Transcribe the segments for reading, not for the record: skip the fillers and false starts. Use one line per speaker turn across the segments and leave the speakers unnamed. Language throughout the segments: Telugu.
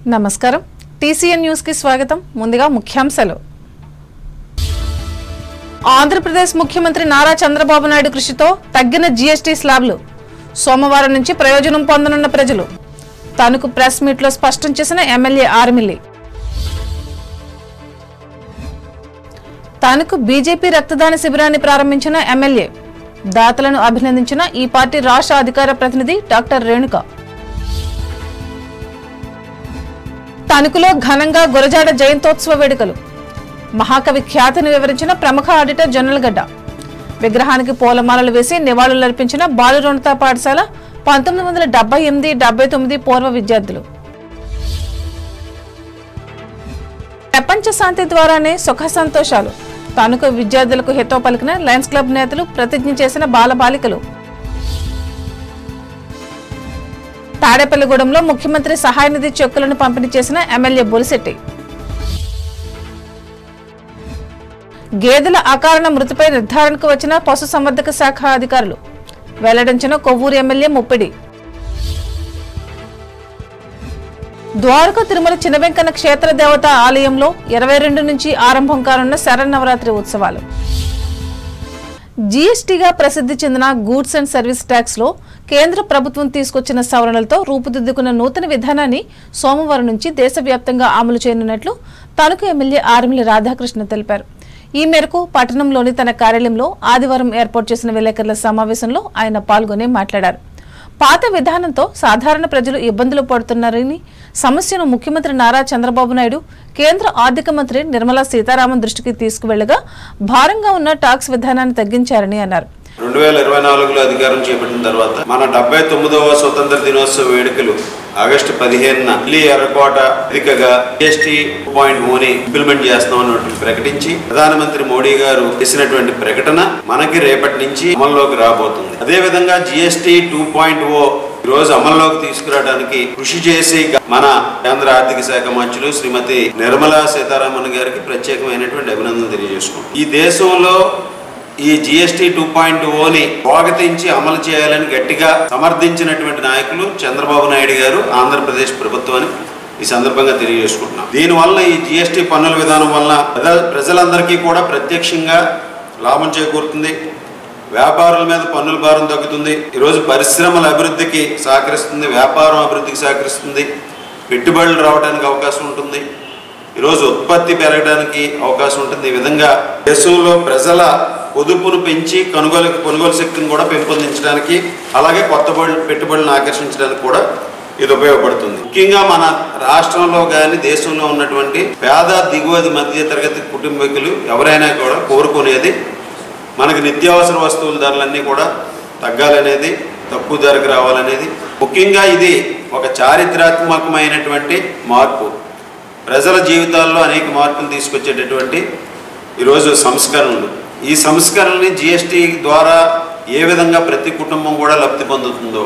నమస్కారం టీసీఎన్ న్యూస్ కి స్వాగతం ముందుగా ముఖ్యాంశాలు ఆంధ్రప్రదేశ్ ముఖ్యమంత్రి నారా చంద్రబాబు నాయుడు కృషితో తగ్గిన జీఎస్టీ స్లాబ్లు సోమవారం నుంచి ప్రయోజనం పొందనున్న ప్రజలు తనకు ప్రెస్ మీట్ లో స్పష్టం చేసిన ఎమ్మెల్యే ఆర్మిల్లి తనకు బీజేపీ రక్తదాన శిబిరాన్ని ప్రారంభించిన ఎమ్మెల్యే దాతలను అభినందించిన ఈ పార్టీ రాష్ట్ర అధికార ప్రతినిధి డాక్టర్ రేణుక తణుకులో ఘనంగా గురజాడ జయంతోత్సవ వేడుకలు మహాకవి ఖ్యాతిని వివరించిన ప్రముఖ ఆడిటర్ జనరల్ గడ్డ విగ్రహానికి పూలమాలలు వేసి నివాళులర్పించిన బాలురోన్నత పాఠశాల 1978-79 పూర్వ విద్యార్థులు ప్రపంచ శాంతి ద్వారానే సుఖ సంతోషాలు తణుకు విద్యార్థులకు హితవు పలికిన లయన్స్ క్లబ్ నేతలు ప్రతిజ్ఞ చేసిన బాలబాలికలు తాడేపల్లిగూడెంలో ముఖ్యమంత్రి సహాయ నిధి చెక్కులను పంపిణీ చేసిన ఎమ్మెల్యే బొలిశెట్టి గేదెల అకారణ మృతిపై నిర్ధారణకు వచ్చిన పశుసంవర్ధక శాఖ అధికారులు వెల్లడించిన కొవ్వూరు ఎమ్మెల్యే ముప్పిడి ద్వారకా తిరుమల చిన్నవెంకన్న క్షేత్ర దేవత ఆలయంలో 22 నుంచి ఆరంభం కానున్న శరన్నవరాత్రి ఉత్సవాలు జీఎస్టీగా ప్రసిద్ధి చెందిన గూడ్స్ అండ్ సర్వీస్ ట్యాక్స్ లో కేంద్ర ప్రభుత్వం తీసుకొచ్చిన సవరణలతో రూపుదిద్దుకున్న నూతన విధానాన్ని సోమవారం నుంచి దేశవ్యాప్తంగా అమలు చేయనున్నట్లు తణుకు ఎమ్మెల్యే ఆర్మిల్లి రాధాకృష్ణ తెలిపారు. ఈ మేరకు పట్టణంలోని తన కార్యాలయంలో ఆదివారం ఏర్పాటు చేసిన విలేకరుల సమావేశంలో ఆయన పాల్గొని మాట్లాడారు. పాత విధానంతో సాధారణ ప్రజలు ఇబ్బందులు పడుతున్నారని సమస్యను ముఖ్యమంత్రి నారా చంద్రబాబు నాయుడు కేంద్ర ఆర్థిక మంత్రి నిర్మలా సీతారామన్ దృష్టికి తీసుకువెళ్లగా భారంగా ఉన్న టాక్స్ విధానాన్ని తగ్గించారని అన్నారు.
2024లో అధికారం చేపట్టిన తర్వాత మన 79వ స్వతంత్ర దినోత్సవ వేడుకలు ఆగస్టు 15న ఢిల్లీ ఎర్రకోట వేదికగా జీఎస్టీ 2.0ని ఇంప్లిమెంట్ చేస్తామని ప్రకటించి ప్రధానమంత్రి మోడీ గారు చేసినటువంటి ప్రకటన మనకి రేపటి నుంచి అమల్లోకి రాబోతుంది. అదేవిధంగా జీఎస్టీ 2.0 ఈ రోజు అమల్లోకి తీసుకురావడానికి కృషి చేసి మన కేంద్ర ఆర్థిక శాఖ మంత్రులు శ్రీమతి నిర్మలా సీతారామన్ గారికి ప్రత్యేకమైనటువంటి అభినందనలు తెలియజేసుకున్నాం. ఈ దేశంలో ఈ జీఎస్టీ 2.0ని స్వాగతించి అమలు చేయాలని గట్టిగా సమర్థించినటువంటి నాయకులు చంద్రబాబు నాయుడు గారు, ఆంధ్రప్రదేశ్ ప్రభుత్వాన్ని ఈ సందర్భంగా తెలియజేసుకుంటున్నాం. దీనివల్ల ఈ జీఎస్టీ పన్నుల విధానం వల్ల ప్రజలందరికీ కూడా ప్రత్యక్షంగా లాభం చేకూరుతుంది. వ్యాపారుల మీద పన్నుల భారం తగ్గుతుంది. ఈరోజు పరిశ్రమల అభివృద్ధికి సహకరిస్తుంది, వ్యాపారం అభివృద్ధికి సహకరిస్తుంది, పెట్టుబడులు రావడానికి అవకాశం ఉంటుంది, ఈరోజు ఉత్పత్తి పెరగడానికి అవకాశం ఉంటుంది. ఈ విధంగా దేశంలో ప్రజల పొదుపును పెంచి కొనుగోలు శక్తిని కూడా పెంపొందించడానికి, అలాగే కొత్త పెట్టుబడులను ఆకర్షించడానికి కూడా ఇది ఉపయోగపడుతుంది. ముఖ్యంగా మన రాష్ట్రంలో కానీ దేశంలో ఉన్నటువంటి పేద దిగువ మధ్య తరగతి కుటుంబీకులు ఎవరైనా కూడా కోరుకునేది మనకి నిత్యావసర వస్తువుల ధరలన్నీ కూడా తగ్గాలనేది, తక్కువ ధరకు రావాలనేది. ముఖ్యంగా ఇది ఒక చారిత్రాత్మకమైనటువంటి మార్పు, ప్రజల జీవితాల్లో అనేక మార్పులు తీసుకొచ్చేటటువంటి ఈరోజు సంస్కరణలు. ఈ సంస్కరణని జీఎస్టీ ద్వారా ఏ విధంగా ప్రతి కుటుంబం కూడా లబ్ధి పొందుతుందో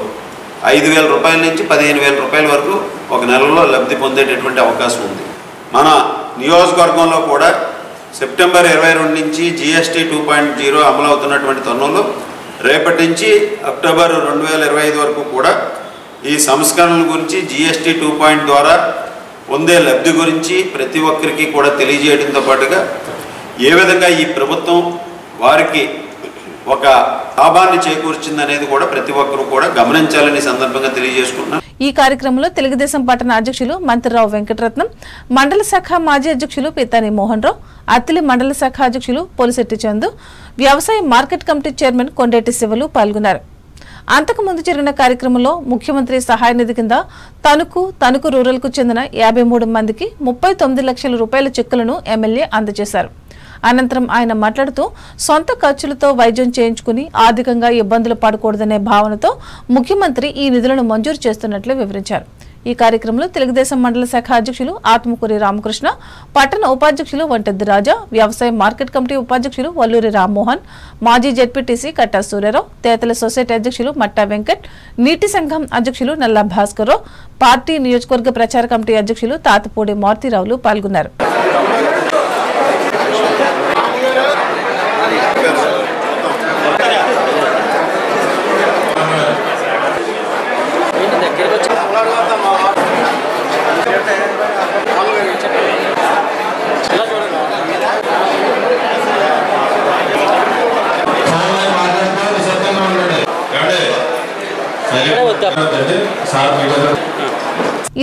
5,000 రూపాయల నుంచి 15,000 రూపాయల వరకు ఒక నెలలో లబ్ధి పొందేటటువంటి అవకాశం ఉంది. మన నియోజకవర్గంలో కూడా సెప్టెంబర్ 22 నుంచి జీఎస్టీ 2.0 అమలు అవుతున్నటువంటి తరుణంలో రేపటి నుంచి అక్టోబర్ 2025 వరకు కూడా ఈ సంస్కరణల గురించి జీఎస్టీ 2.0 ద్వారా పొందే లబ్ధి గురించి ప్రతి ఒక్కరికి కూడా తెలియజేయడంతో పాటుగా ఏ విధంగా ఈ ప్రభుత్వం వారికి ఒక లాభాన్ని చేకూర్చిందనేది కూడా ప్రతి ఒక్కరు కూడా గమనించాలని సందర్భంగా తెలియజేసుకుంటున్నాం.
ఈ కార్యక్రమంలో తెలుగుదేశం పట్టణ అధ్యక్షులు మంత్రిరావు వెంకటరత్నం, మండల శాఖ మాజీ అధ్యక్షులు పితాని మోహన్ రావు, అత్తిలి మండల శాఖ అధ్యక్షులు పోలిశెట్టి చందు, వ్యవసాయ మార్కెట్ కమిటీ చైర్మన్ కొండేటి శివలు పాల్గొన్నారు. అంతకుముందు జరిగిన కార్యక్రమంలో ముఖ్యమంత్రి సహాయ నిధి కింద తణుకు రూరల్ కు చెందిన 53 మందికి 39 లక్షల రూపాయల చెక్కులను ఎమ్మెల్యే అందజేశారు. అనంతరం ఆయన మాట్లాడుతూ సొంత ఖర్చులతో వైద్యం చేయించుకుని ఆర్థికంగా ఇబ్బందులు పడకూడదనే భావనతో ముఖ్యమంత్రి ఈ నిధులను మంజూరు చేస్తున్నట్లు వివరించారు. ఈ కార్యక్రమంలో తెలుగుదేశం మండల శాఖ అధ్యక్షులు ఆత్మకూరి రామకృష్ణ, పట్టణ ఉపాధ్యక్షులు వంటెద్ది రాజా, వ్యవసాయ మార్కెట్ కమిటీ ఉపాధ్యక్షులు వల్లూరి రామ్మోహన్, మాజీ జెడ్పీటీసీ కట్టా సూర్యారావు, తేతల సొసైటీ అధ్యక్షులు మట్టా వెంకట్, నీటి సంఘం అధ్యక్షులు నల్లా భాస్కర్రావు, పార్టీ నియోజకవర్గ ప్రచార కమిటీ అధ్యక్షులు తాతపూడి మారుతీరావులు పాల్గొన్నారు.
దగ్గరకు వచ్చి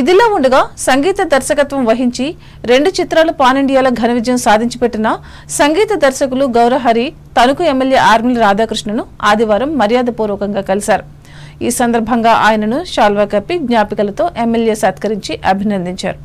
ఇదిలా ఉండగా సంగీత దర్శకత్వం వహించి 2 చిత్రాలు పాన్ ఇండియాలో ఘన విజయం సాధించి పెట్టిన సంగీత దర్శకులు గౌరహరి తణుకు ఎమ్మెల్యే ఆర్మిల రాధాకృష్ణను ఆదివారం మర్యాదపూర్వకంగా కలిశారు. ఈ సందర్భంగా ఆయనను శాల్వా కప్పి జ్ఞాపికలతో ఎమ్మెల్యే సత్కరించి అభినందించారు.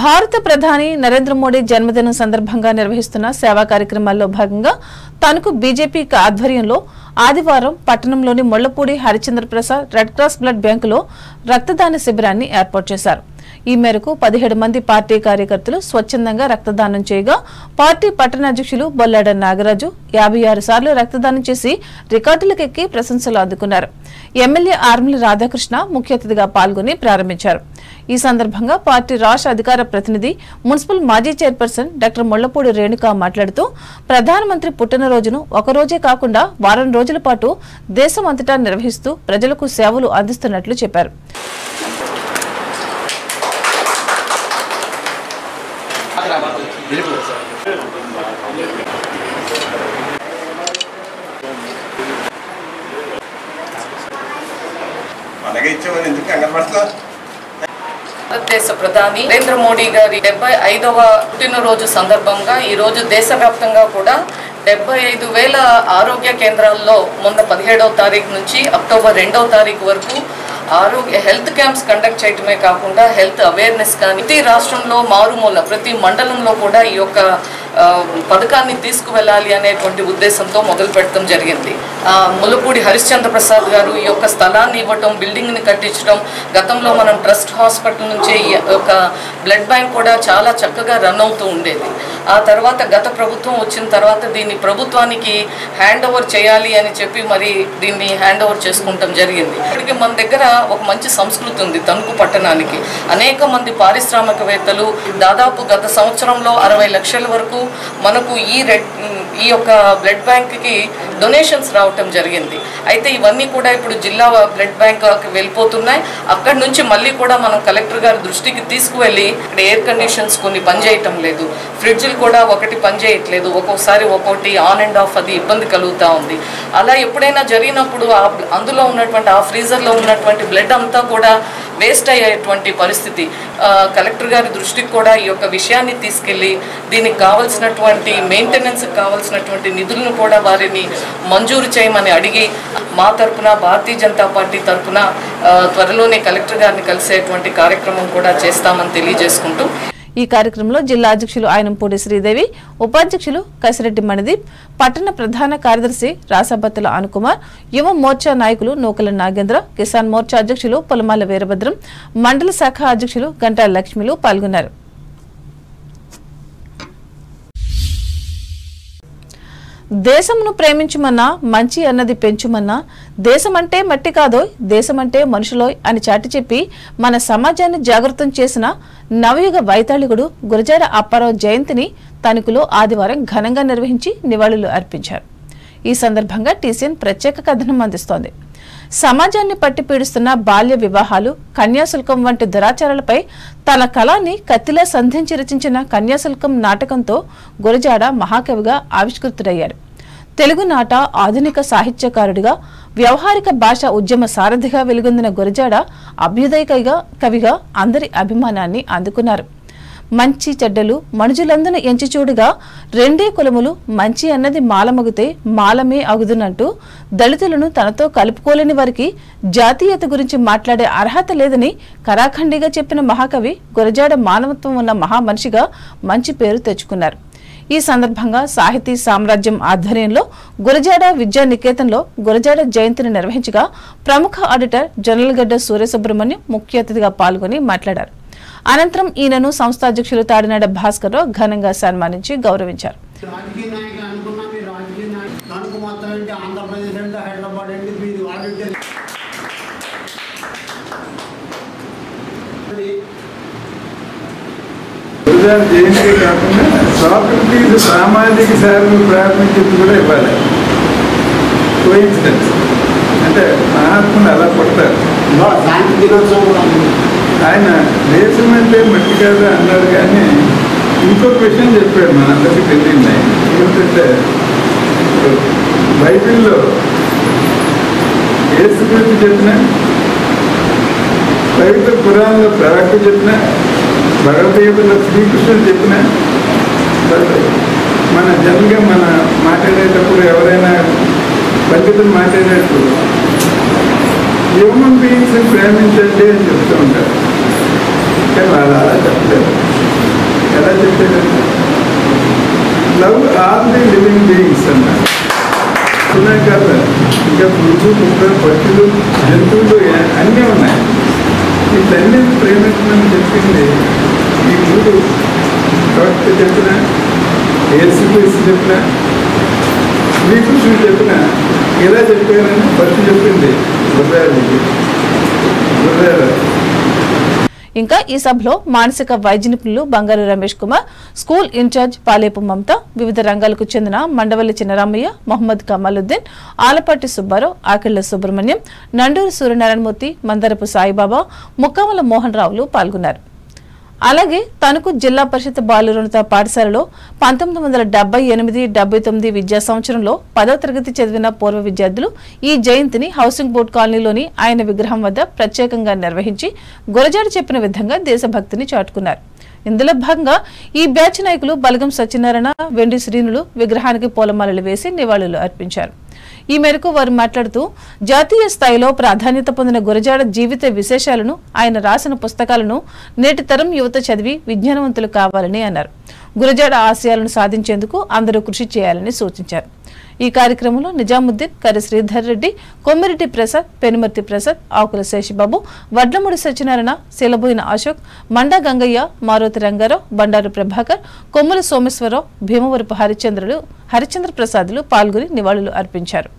భారత ప్రధాని నరేంద్ర మోడీ జన్మదినం సందర్భంగా నిర్వహిస్తున్న సేవా కార్యక్రమాల్లో భాగంగా తణుకు బీజేపీ ఆధ్వర్యంలో ఆదివారం పట్టణంలోని Mullapudi Harichandra Prasad red cross blood బ్యాంకులో రక్తదాన శిబిరాన్ని ఏర్పాటు చేశారు. ఈ మేరకు 17 మంది పార్టీ కార్యకర్తలు స్వచ్ఛందంగా రక్తదానం చేయగా పార్టీ పట్టణాధ్యక్షులు బొల్లాడ నాగరాజు 56 సార్లు రక్తదానం చేసి రికార్డులకెక్కి ప్రశంసలు అందుకున్నారు. ఎమ్మెల్యే ఆర్మిల రాధాకృష్ణ ముఖ్య అతిథిగా పాల్గొని ప్రారంభించారు. ఈ సందర్భంగా పార్టీ రాష్ట్ర అధికార ప్రతినిధి మున్సిపల్ మాజీ చైర్పర్సన్ డాక్టర్ ముళ్లపూడి రేణుక మాట్లాడుతూ ప్రధానమంత్రి పుట్టినరోజును ఒకరోజే కాకుండా వారం రోజుల పాటు దేశమంతటా నిర్వహిస్తూ ప్రజలకు సేవలు అందిస్తున్నట్లు చెప్పారు.
భారతదేశ ప్రధాని నరేంద్ర మోడీ గారి 75వ పుట్టినరోజు సందర్భంగా ఈ రోజు దేశవ్యాప్తంగా కూడా 75,000 ఆరోగ్య కేంద్రాల్లో మొన్న 17వ తారీఖు నుంచి అక్టోబర్ 2వ తారీఖు వరకు ఆరోగ్య హెల్త్ క్యాంప్స్ కండక్ట్ చేయడమే కాకుండా హెల్త్ అవేర్నెస్ కానీ ప్రతి రాష్ట్రంలో మారుమూల ప్రతి మండలంలో కూడా ఈ యొక్క పథకాన్ని తీసుకువెళ్ళాలి అనేటువంటి ఉద్దేశంతో మొదలు పెట్టడం జరిగింది. ముళ్లపూడి హరిశ్చంద్ర ప్రసాద్ గారు ఈ యొక్క స్థలాన్ని ఇవ్వటం, బిల్డింగ్ని కట్టించడం, గతంలో మనం ట్రస్ట్ హాస్పిటల్ నుంచి ఈ యొక్క బ్లడ్ బ్యాంక్ కూడా చాలా చక్కగా రన్ అవుతూ ఉండేది. ఆ తర్వాత గత ప్రభుత్వం వచ్చిన తర్వాత దీన్ని ప్రభుత్వానికి హ్యాండ్ ఓవర్ చేయాలి అని చెప్పి మరి దీన్ని హ్యాండ్ ఓవర్ చేసుకుంటాం జరిగింది. ఇప్పటికి మన దగ్గర ఒక మంచి సంస్కృతి ఉంది. తణుకు పట్టణానికి అనేక మంది పారిశ్రామికవేత్తలు దాదాపు గత సంవత్సరంలో 60 లక్షల వరకు మనకు ఈ యొక్క బ్లడ్ బ్యాంక్కి డొనేషన్స్ రావటం జరిగింది. అయితే ఇవన్నీ కూడా ఇప్పుడు జిల్లా బ్లడ్ బ్యాంక్కి వెళ్ళిపోతున్నాయి. అక్కడి నుంచి మళ్ళీ కూడా మనం కలెక్టర్ గారి దృష్టికి తీసుకువెళ్ళి ఇక్కడ ఎయిర్ కండిషన్స్ కొన్ని పనిచేయటం లేదు, ఫ్రిడ్జ్లు కూడా ఒకటి పనిచేయట్లేదు, ఒక్కొక్కసారి ఒక్కొక్కటి ఆన్ అండ్ ఆఫ్ అది ఇబ్బంది కలుగుతూ ఉంది. అలా ఎప్పుడైనా జరిగినప్పుడు అందులో ఉన్నటువంటి ఆ ఫ్రీజర్లో ఉన్నటువంటి బ్లడ్ అంతా కూడా వేస్ట్ అయ్యేటువంటి పరిస్థితి. కలెక్టర్ గారి దృష్టికి కూడా ఈ యొక్క విషయాన్ని తీసుకెళ్ళి దీనికి కావాల్సినటువంటి మెయింటెనెన్స్కి కావాల్సినటువంటి నిధులను కూడా వారిని మంజూరు చేయమని అడిగి మా తరఫున భారతీయ జనతా పార్టీ తరఫున త్వరలోనే కలెక్టర్ గారిని కలిసేటువంటి కార్యక్రమం కూడా చేస్తామని తెలియజేసుకుంటూ
ఈ కార్యక్రమంలో జిల్లా అధ్యక్షులు ఆయనంపూడి శ్రీదేవి, ఉపాధ్యక్షులు కసిరెడ్డి మణిదీప్, పట్టణ ప్రధాన కార్యదర్శి రాసబత్తుల అనుకుమార్, యువ మోర్చా నాయకులు నూకల నాగేంద్ర, కిసాన్ మోర్చా అధ్యక్షులు పొలమాల వీరభద్రం, మండల శాఖ అధ్యక్షులు గంటా లక్ష్మిలు పాల్గొన్నారు. దేశమును ప్రేమించుమన్నా, మంచి అన్నది పెంచుమన్నా, దేశమంటే మట్టి కాదోయ్, దేశమంటే మనుషులోయ్ అని చాటి చెప్పి మన సమాజాన్ని జాగృతం చేసిన నవయుగ వైతాళికుడు గురజాడ అప్పారావు జయంతిని తణుకులో ఆదివారం ఘనంగా నిర్వహించి నివాళులు అర్పించారు. ఈ సందర్భంగా టీసీఎన్ ప్రత్యేక కథనం అందిస్తోంది. సమాజాన్ని పట్టి పీడిస్తున్న బాల్య వివాహాలు, కన్యాశుల్కం వంటి దురాచారాలపై తన కళాన్ని కత్తిలా సంధించి రచించిన కన్యాశుల్కం నాటకంతో గురజాడ మహాకవిగా ఆవిష్కృతుడయ్యాడు. తెలుగునాట ఆధునిక సాహిత్యకారుడిగా, వ్యవహారిక భాష ఉద్యమ సారథిగా వెలుగొందిన గురజాడ అభ్యుదయ కవిగా అందరి అభిమానాన్ని అందుకున్నారు. మంచి చెడ్డలు మనుజులందున ఎంచి చూడగా రెండే కులములు, మంచి అన్నది మాలమగితే మాలమే అగుదునంటూ దళితులను తనతో కలుపుకోలేని వారికి జాతీయత గురించి మాట్లాడే అర్హత లేదని కరాఖండిగా చెప్పిన మహాకవి గురజాడ మానవత్వం ఉన్న మహామనిషిగా మంచి పేరు తెచ్చుకున్నారు. ఈ సందర్భంగా సాహితీ సామ్రాజ్యం ఆధ్వర్యంలో గురజాడ విద్యా నికేతన్లో గురజాడ జయంతిని నిర్వహించగా ప్రముఖ ఆడిటర్ జనరల్ గడ్డ సూర్యసుబ్రహ్మణ్యం ముఖ్య అతిథిగా పాల్గొని మాట్లాడారు. అనంతరం ఈయనను సంస్థ అధ్యక్షులు తాడినాడ భాస్కర్ రావు ఘనంగా సన్మానించి గౌరవించారు.
గురజాడ జయంతి కాకుండా సాక్రటీస్ సామాజిక సేవను ప్రారంభించింది కూడా ఇవ్వాలి. కోయిన్సిడెన్స్ అంటే మహాత్ములు అలా పుడతారు. ఆయన దేశం అంటే మట్టి కాదు అన్నాడు, కానీ ఇంకొక విషయం చెప్పాడు మనందరికీ తెలియదు. ఆయన ఏమిటంటే బైబిల్లో యేసు గురించి చెప్పిన, పవిత్ర పురాణంలో ప్రవక్త చెప్పిన, భగవద్గీతలో శ్రీకృష్ణుడు చెప్పిన, మన జనరల్గా మన మాట్లాడేటప్పుడు ఎవరైనా పండితులు మాట్లాడేటప్పుడు హ్యూమన్ బీయింగ్స్ని ప్రేమించండి అని చెప్తూ ఉంటారు. కానీ వాళ్ళు అలా చెప్పలేదు. ఎలా చెప్పారంటే love all the living beings అన్నారు. కాదు, ఇంకా పురుషు కుక్కలు పక్షులు జంతువులు అన్నీ ఉన్నాయి. వీటన్నీ ప్రేమించమని చెప్పింది ఈ మూడు ప్రవక్త చెప్పిన, యేసుక్రీస్తు చెప్పిన, శ్రీకృష్ణుడు చెప్పిన ఎలా చెప్పారని ఫస్ట్ చెప్పింది గుర్రాలు.
ఇంకా ఈ సభలో మానసిక వైద్య నిపుణులు బంగారు రమేష్ కుమార్, స్కూల్ ఇన్ఛార్జ్ పాలేపు మమత, వివిధ రంగాలకు చెందిన మండవల్లి చిన్నరామయ్య, మొహమ్మద్ కమాలుద్దీన్, ఆలపాటి సుబ్బారావు, ఆకిళ్ల సుబ్రహ్మణ్యం, నండూరు సూర్యనారాయణమూర్తి, మందరపు సాయిబాబా, ముక్కామల మోహన్ రావులు పాల్గొన్నారు. అలాగే తణుకు జిల్లా పరిషత్ బాలురోన్నత పాఠశాలలో 1978-79 విద్యా సంవత్సరంలో 10వ తరగతి చదివిన పూర్వ విద్యార్థులు ఈ జయంతిని హౌసింగ్ బోర్డు కాలనీలోని ఆయన విగ్రహం వద్ద ప్రత్యేకంగా నిర్వహించి గురజాడ చెప్పిన విధంగా దేశభక్తిని చాటుకున్నారు. ఇందులో భాగంగా ఈ బ్యాచ్ నాయకులు బలగం సత్యనారాయణ, వెండి శ్రీనులు విగ్రహానికి పూలమాలలు వేసి నివాళులు అర్పించారు. ఈ మేరకు వారు మాట్లాడుతూ జాతీయ స్థాయిలో ప్రాధాన్యత పొందిన గురజాడ జీవిత విశేషాలను, ఆయన రాసిన పుస్తకాలను నేటి తరం యువత చదివి విజ్ఞానవంతులు కావాలని అన్నారు. గురజాడ ఆశయాలను సాధించేందుకు అందరూ కృషి చేయాలని సూచించారు. ఈ కార్యక్రమంలో నిజాముద్దీన్, కరి శ్రీధర్ రెడ్డి, కొమ్మిరెడ్డి ప్రసాద్, పెనుమర్తి ప్రసాద్, ఆకుల శేషబాబు, వడ్లమూడి సత్యనారాయణ, శీలబోయిన అశోక్, మండా గంగయ్య, మారుతి రంగారావు, బండారు ప్రభాకర్, కొమ్ముల సోమేశ్వరరావు, భీమవరపు హరిచంద్ర ప్రసాద్లు పాల్గొని నివాళులు అర్పించారు.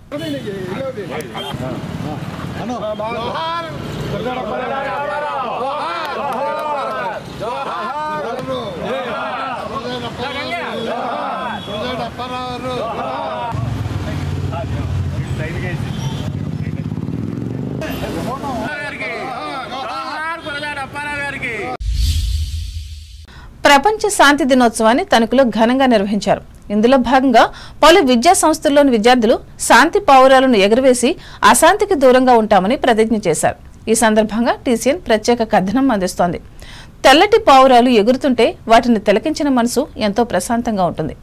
ప్రపంచ శాంతి దినోత్సవాన్ని తణుకులో ఘనంగా నిర్వహించారు. ఇందులో భాగంగా పలు విద్యా సంస్థల్లోని విద్యార్థులు శాంతి పావురాలను ఎగురవేసి అశాంతికి దూరంగా ఉంటామని ప్రతిజ్ఞ చేశారు. ఈ సందర్భంగా టీసీఎన్ ప్రత్యేక కథనం అందిస్తోంది. తెల్లటి పావురాలు ఎగురుతుంటే వాటిని తిలకించిన మనసు ఎంతో ప్రశాంతంగా ఉంటుంది.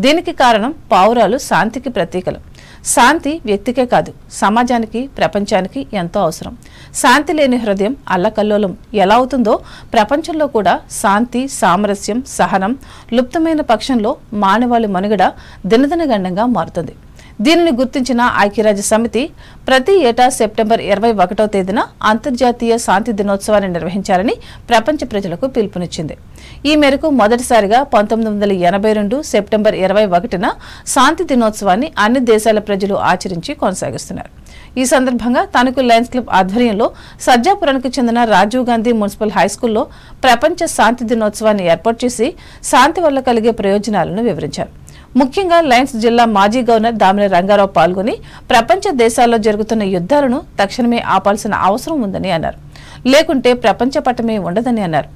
దీనికి కారణం పావురాలు శాంతికి ప్రతీకలు. శాంతి వ్యక్తికే కాదు, సమాజానికి, ప్రపంచానికి ఎంతో అవసరం. శాంతి లేని హృదయం అల్లకల్లోలం ఎలా అవుతుందో ప్రపంచంలో కూడా శాంతి, సామరస్యం, సహనం లుప్తమైన పక్షంలో మానవాళి మనుగడ దినదినగండంగా మారుతుంది. దీనిని గుర్తించిన ఐక్యరాజ్య సమితి ప్రతి ఏటా సెప్టెంబర్ 21వ తేదీన అంతర్జాతీయ శాంతి దినోత్సవాన్ని నిర్వహించాలని ప్రపంచ ప్రజలకు పిలుపునిచ్చింది. ఈ మేరకు మొదటిసారిగా 1982 సెప్టెంబర్ 21న శాంతి దినోత్సవాన్ని అన్ని దేశాల ప్రజలు ఆచరించి కొనసాగిస్తున్నారు. ఈ సందర్భంగా తణుకు లయన్స్ క్లబ్ ఆధ్వర్యంలో సర్జాపురానికి చెందిన రాజీవ్ గాంధీ మున్సిపల్ హైస్కూల్లో ప్రపంచ శాంతి దినోత్సవాన్ని ఏర్పాటు చేసి శాంతి వల్ల కలిగే ప్రయోజనాలను వివరించారు. ముఖ్యంగా లయన్స్ జిల్లా మాజీ గవర్నర్ దామిని రంగారావు పాల్గొని ప్రపంచ దేశాల్లో జరుగుతున్న యుద్ధాలను తక్షణమే ఆపాల్సిన అవసరం ఉందని అన్నారు. లేకుంటే ప్రపంచ పటమే ఉండదని అన్నారు.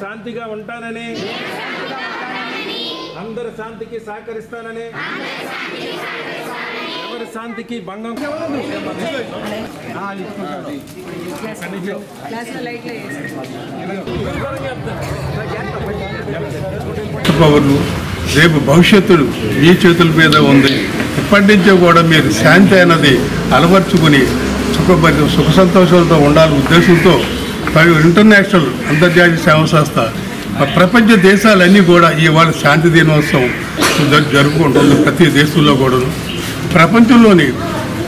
శాంతిగా ఉంటానని, అందరి శాంతికి సహకరిస్తానని, ఎవరి శాంతికి భంగం
పౌరులు రేపు భవిష్యత్తుడు మీ చేతుల మీద ఉంది. ఇప్పటి నుంచో కూడా మీరు శాంతి అన్నది అలవర్చుకుని సుఖ సంతోషాలతో ఉండాలనే ఉద్దేశంతో ఇంటర్నేషనల్ అంతర్జాతీయ సేవా సంస్థ ప్రపంచ దేశాలన్నీ కూడా ఇవాళ శాంతి దినోత్సవం జరుపుకుంటుంది. ప్రతి దేశంలో కూడా ప్రపంచంలోని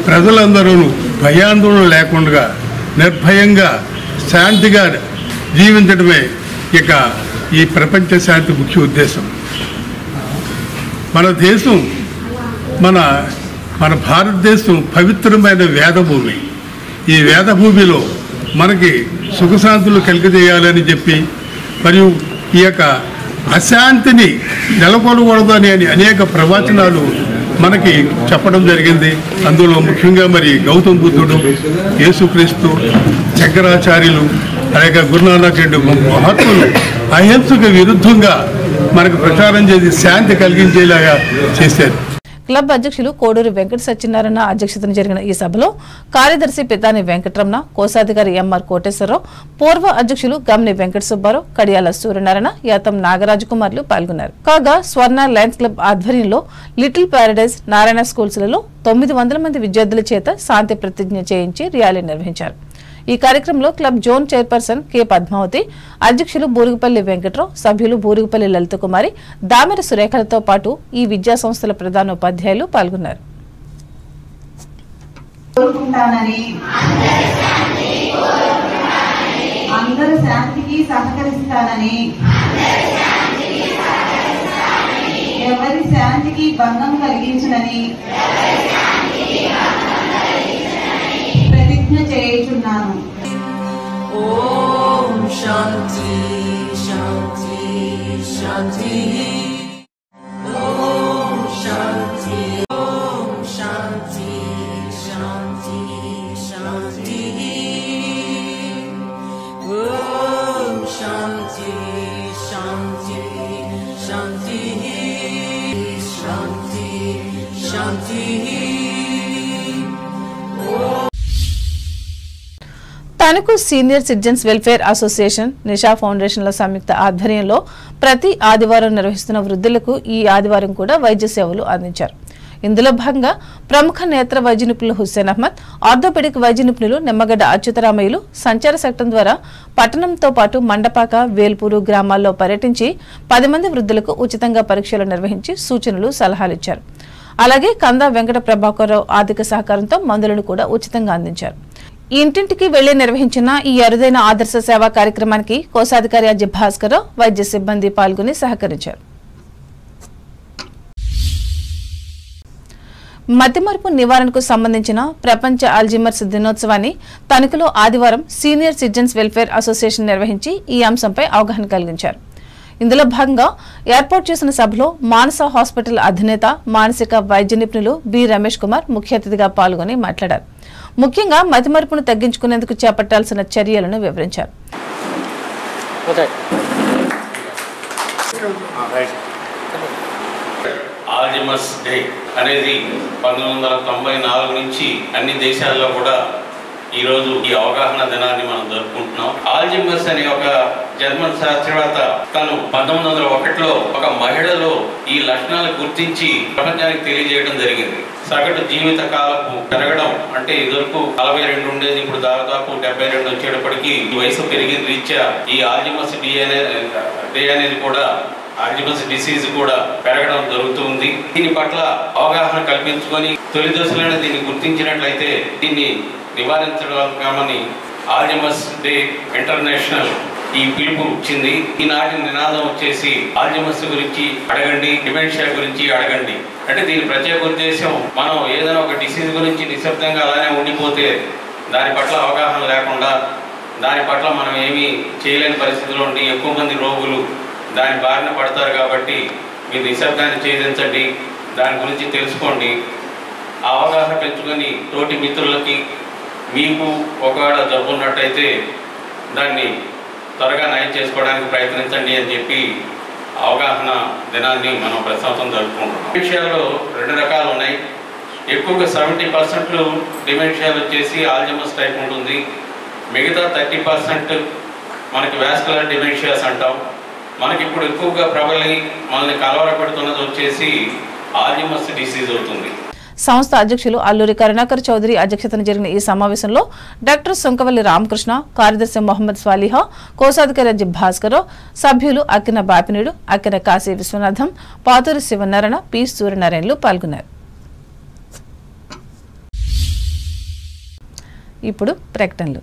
ప్రజలందరూ భయాందోళన లేకుండా నిర్భయంగా శాంతిగా జీవించడమే ఇక ఈ ప్రపంచ శాంతి ముఖ్య ఉద్దేశం. మన దేశం మన భారతదేశం పవిత్రమైన వేదభూమి. ఈ వేదభూమిలో మనకి సుఖశాంతులు కలిగజేయాలని చెప్పి మరియు ఈ యొక్క అశాంతిని నెలకొనకూడదు అని అనేక ప్రవచనాలు మనకి చెప్పడం జరిగింది. అందులో ముఖ్యంగా మరి గౌతమ బుద్ధుడు, యేసుక్రీస్తు, శంకరాచార్యులు, అలాగే గురునానక్ రెడ్డి మహాత్ములు అహింసకు విరుద్ధంగా మనకు ప్రచారం చేసి శాంతి కలిగించేలాగా చేశారు.
క్లబ్ అధ్యక్షులు కోడూరి వెంకట సత్యనారాయణ అధ్యక్షతన జరిగిన ఈ సభలో కార్యదర్శి పితాని వెంకటరమణ, కోశాధికారి ఎంఆర్ కోటేశ్వరరావు, పూర్వ అధ్యక్షులు గమ్ని వెంకట సుబ్బారావు, కడియాల సూర్యనారాయణ, యాతం నాగరాజు కుమార్లు పాల్గొన్నారు. కాగా స్వర్ణ లయన్స్ క్లబ్ ఆధ్వర్యంలో లిటిల్ ప్యారడైజ్, నారాయణ స్కూల్స్లలో 900 మంది విద్యార్థుల చేత శాంతి ప్రతిజ్ఞ చేయించి ర్యాలీ నిర్వహించారు. ఈ కార్యక్రమంలో club zone chairperson K Padmavathi, అధ్యక్షులు బూరుగుపల్లి వెంకట్రావు, సభ్యులు బూరుగుపల్లి లలిత కుమారి, దామెర సురేఖలతో పాటు ఈ విద్యా సంస్థల ప్రధానోపాధ్యాయులు పాల్గొన్నారు.
అందరూ శాంతికి సహకరిస్తానని, ఎవరి శాంతికి భంగం కలిగించనని ప్రతిజ్ఞ చేయుచున్నాను.
ఓం శాంతి శాంతి శాంతి. ఓం శాంతి ఓం శాంతి శాంతి శాంతి. ఓం శాంతి శాంతి శాంతి శాంతి శాంతి.
Tanuku senior citizens welfare association, Nisha ఫౌండేషన్ల సంయుక్త ఆధ్వర్యంలో ప్రతి ఆదివారం నిర్వహిస్తున్న వృద్ధులకు ఈ ఆదివారం కూడా వైద్య సేవలు అందించారు. ఇందులో భాగంగా ప్రముఖ నేత్ర వైద్య నిపుణులు హుస్సేన్ అహ్మద్, ఆర్థోపెడిక్ వైద్య నిపుణులు నిమ్మగడ్డ అచ్యుతరామయ్యలు సంచార సెక్టర్ ద్వారా పట్టణంతో పాటు మండపాక, వేల్పూరు గ్రామాల్లో పర్యటించి 10 మంది వృద్ధులకు ఉచితంగా పరీక్షలు నిర్వహించి సూచనలు, సలహాలు ఇచ్చారు. అలాగే కందా వెంకట ప్రభాకరరావు ఆర్థిక సహకారంతో మందులను కూడా ఉచితంగా అందించారు. ఇంటింటికి వెళ్లి నిర్వహించిన ఈ అరుదైన ఆదర్శ సేవా కార్యక్రమానికి కోశాధికారి అజయ్ భాస్కర్ రావు, వైద్య సిబ్బంది పాల్గొని సహకరించారు. మతిమరుపు నివారణకు సంబంధించిన ప్రపంచ అల్జీమర్స్ దినోత్సవాన్ని తణుకులో ఆదివారం సీనియర్ సిటిజన్స్ వెల్ఫేర్ అసోసియేషన్ నిర్వహించి ఈ అంశంపై అవగాహన కలిగించారు. ఇందులో భాగంగా ఏర్పాటు చేసిన సభలో మానస హాస్పిటల్ అధినేత, మానసిక వైద్య నిపుణులు బి రమేష్ కుమార్ ముఖ్య అతిథిగా పాల్గొని మాట్లాడారు. ముఖ్యంగా మతిమరుపును తగ్గించుకునేందుకు చేపట్టాల్సిన చర్యలను వివరించారు.
ఆల్జీమర్స్ డే అనేది 1994 నుంచి అన్ని దేశాల్లో కూడా ఈరోజు ఈ అవగాహన దినాన్ని మనం జరుపుకుంటున్నాం. ఆల్జీమర్స్ అనే ఒక జర్మన్ శాస్త్రవేత్త తను 1901లో ఒక మహిళలో ఈ లక్షణాలు గుర్తించి ప్రపంచానికి తెలియజేయడం జరిగింది. సగటు జీవిత కాలపు పెరగడం అంటే ఇదివరకు 42 ఉండేది, ఇప్పుడు దాదాపు 72 వచ్చేటప్పటికి వయసు పెరిగిన రీత్యా ఈ ఆల్జీమర్స్ డే అనేది కూడా, ఆల్జీమర్స్ డిసీజ్ కూడా పెరగడం జరుగుతుంది. దీని పట్ల అవగాహన కల్పించుకొని తొలి దశలోనే దీన్ని గుర్తించినట్లయితే దీన్ని నివారించడానికి ఆల్జీమర్స్ డే ఇంటర్నేషనల్ ఈ పిలుపు ఇచ్చింది. ఈనాటి నినాదం వచ్చేసి ఆల్జీమర్స్ గురించి అడగండి, డిమెన్షియా గురించి అడగండి. అంటే దీని ప్రత్యేక ఉద్దేశం మనం ఏదైనా ఒక డిసీజ్ గురించి నిశ్శబ్దంగా అలానే ఉండిపోతే దాని పట్ల అవగాహన లేకుండా దాని పట్ల మనం ఏమీ చేయలేని పరిస్థితిలో ఉండి ఎక్కువ మంది రోగులు దాని బారిన పడతారు. కాబట్టి మీరు నిశ్శబ్దాన్ని ఛేదించండి, దాని గురించి తెలుసుకోండి, ఆ అవగాహన పెంచుకొని తోటి మిత్రులకి మీకు ఒకవేళ జబ్బు ఉన్నట్టయితే దాన్ని త్వరగా నయం చేసుకోవడానికి ప్రయత్నించండి అని చెప్పి అవగాహన దినాన్ని మనం ప్రతి సంవత్సరం జరుపుకుంటున్నాం. డిమెన్షియాలో 2 రకాలు ఉన్నాయి. ఎక్కువగా 70% డిమెన్షియాలు వచ్చేసి ఆల్జీమర్స్ టైప్ ఉంటుంది. మిగతా 30% మనకి వాస్కులర్ డిమెన్షియాస్ అంటాం. మనకి ఇప్పుడు ఎక్కువగా ప్రబలి మనల్ని కలవరపెడుతున్నది వచ్చేసి ఆల్జీమర్స్ డిసీజ్ అవుతుంది.
సంస్థ అధ్యక్షులు అల్లూరి కరుణాకర్ చౌదరి అధ్యక్షతన జరిగిన ఈ సమావేశంలో డాక్టర్ సుంకవల్లి రామకృష్ణ, కార్యదర్శి మొహమ్మద్ స్వాలిహా, కోశాధికారి అజయ్ భాస్కర్, సభ్యులు అక్కిన బాపినీడు, అక్కిన కాశీ విశ్వనాథం, పాతూరి శివనారాయణ, పి సూర్యనారాయణలు పాల్గొన్నారు. ఇప్పుడు ప్రకటనలు.